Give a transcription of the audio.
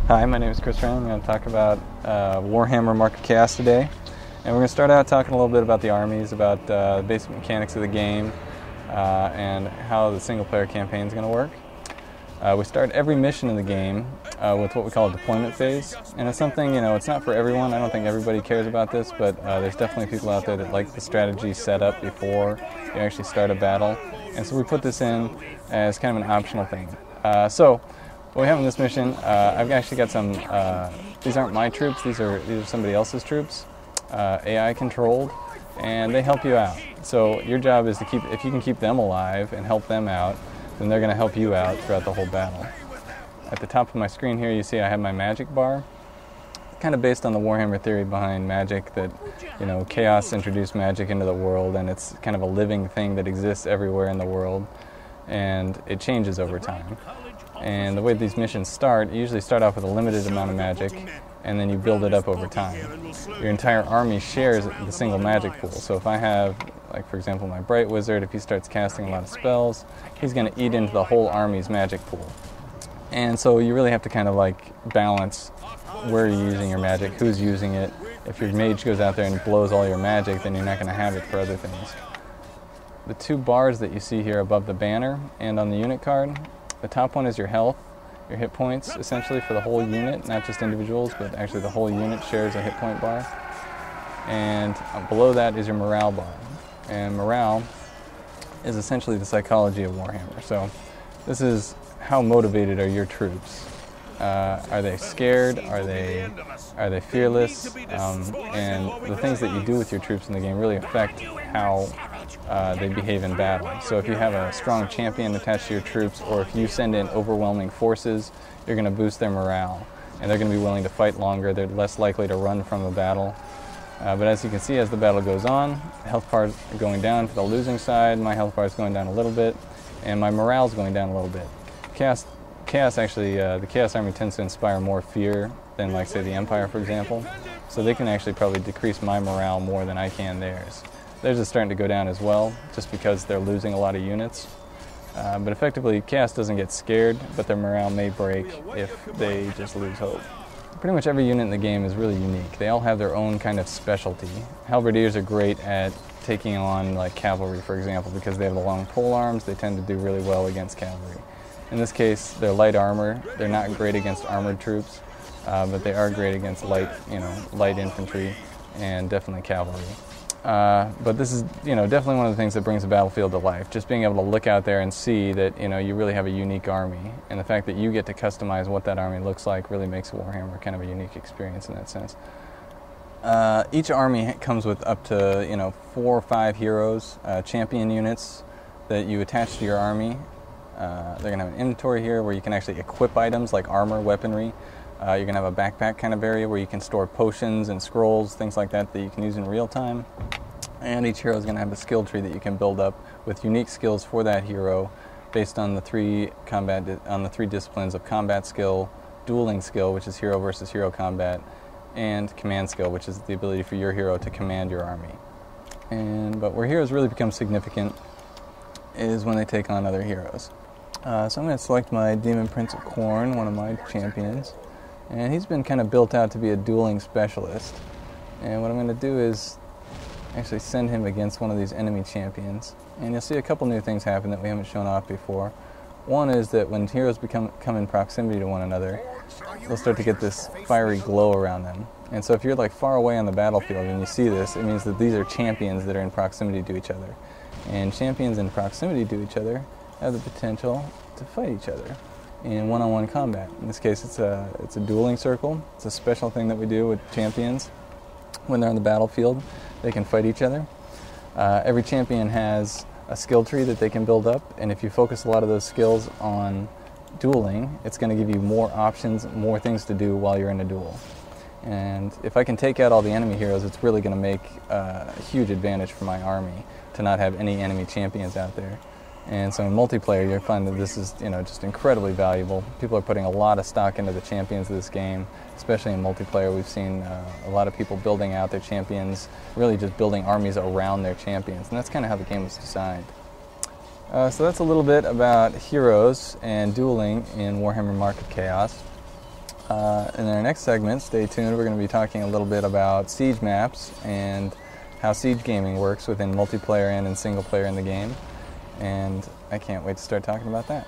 Hi, my name is Chris Ryan. I'm going to talk about warhammer-mark-of-chaos today. And we're going to start out talking a little bit about the armies, about the basic mechanics of the game, and how the single-player campaign is going to work. We start every mission in the game with what we call a deployment phase. And it's something, it's not for everyone. I don't think everybody cares about this, but there's definitely people out there that like the strategy set up before you actually start a battle. And so we put this in as kind of an optional thing. So what we have in this mission, I've actually got some, these aren't my troops, these are somebody else's troops, AI controlled, and they help you out. So your job is to if you can keep them alive and help them out, then they're going to help you out throughout the whole battle. At the top of my screen here you see I have my magic bar, kind of based on the Warhammer theory behind magic, that chaos introduced magic into the world, and it's kind of a living thing that exists everywhere in the world, and it changes over time. And the way these missions start, you usually start off with a limited amount of magic, and then you build it up over time. Your entire army shares the single magic pool. So if I have, like for example, my Bright Wizard, if he starts casting a lot of spells, he's going to eat into the whole army's magic pool. And so you really have to kind of balance where you're using your magic, who's using it. If your mage goes out there and blows all your magic, then you're not going to have it for other things. The two bars that you see here above the banner and on the unit card, the top one is your health, your hit points, essentially for the whole unit, not just individuals, but actually the whole unit shares a hit point bar. And below that is your morale bar. And morale is essentially the psychology of Warhammer. So this is how motivated are your troops. Are they scared? Are they fearless? And the things that you do with your troops in the game really affect how they behave in battle. So if you have a strong champion attached to your troops, or if you send in overwhelming forces, you're going to boost their morale, and they're going to be willing to fight longer. They're less likely to run from a battle. But as you can see, as the battle goes on, health bar is going down to the losing side, my health bar is going down a little bit, and my morale is going down a little bit. Chaos actually, the Chaos Army tends to inspire more fear than, like, say, the Empire, for example. So they can actually probably decrease my morale more than I can theirs. Theirs is starting to go down as well, just because they're losing a lot of units. But effectively, Chaos doesn't get scared, but their morale may break if they just lose hope. Pretty much every unit in the game is really unique. They all have their own kind of specialty. Halberdiers are great at taking on, like, cavalry, for example, because they have the long pole arms. They tend to do really well against cavalry. In this case, they're light armor. They're not great against armored troops, but they are great against light infantry and definitely cavalry. But this is, definitely one of the things that brings the battlefield to life. Just being able to look out there and see that, you really have a unique army, and the fact that you get to customize what that army looks like really makes Warhammer kind of a unique experience in that sense. Each army comes with up to, 4 or 5 heroes, champion units that you attach to your army. They're going to have an inventory here where you can actually equip items like armor, weaponry. You're going to have a backpack kind of area where you can store potions and scrolls, things like that you can use in real time. And each hero is going to have a skill tree that you can build up with unique skills for that hero based on the three disciplines of combat skill, dueling skill, which is hero versus hero combat, and command skill, which is the ability for your hero to command your army. But where heroes really become significant is when they take on other heroes. So I'm going to select my Demon Prince of Khorne, one of my champions. And he's been kind of built out to be a dueling specialist. And what I'm going to do is actually send him against one of these enemy champions. And you'll see a couple new things happen that we haven't shown off before. One is that when heroes come in proximity to one another, they'll start to get this fiery glow around them. And so if you're far away on the battlefield and you see this, it means that these are champions that are in proximity to each other. And champions in proximity to each other have the potential to fight each other in one-on-one combat. In this case, it's a dueling circle. It's a special thing that we do with champions. When they're on the battlefield, they can fight each other. Every champion has a skill tree that they can build up, and if you focus a lot of those skills on dueling, it's going to give you more options, more things to do while you're in a duel. And if I can take out all the enemy heroes, it's really going to make a huge advantage for my army to not have any enemy champions out there. And so in multiplayer, you'll find that this is, just incredibly valuable. People are putting a lot of stock into the champions of this game, especially in multiplayer. We've seen a lot of people building out their champions, really just building armies around their champions, and that's kind of how the game was designed. So that's a little bit about heroes and dueling in Warhammer-Mark-of-Chaos. In our next segment, stay tuned, we're going to be talking a little bit about siege maps and how siege gaming works within multiplayer and in single player in the game. And I can't wait to start talking about that.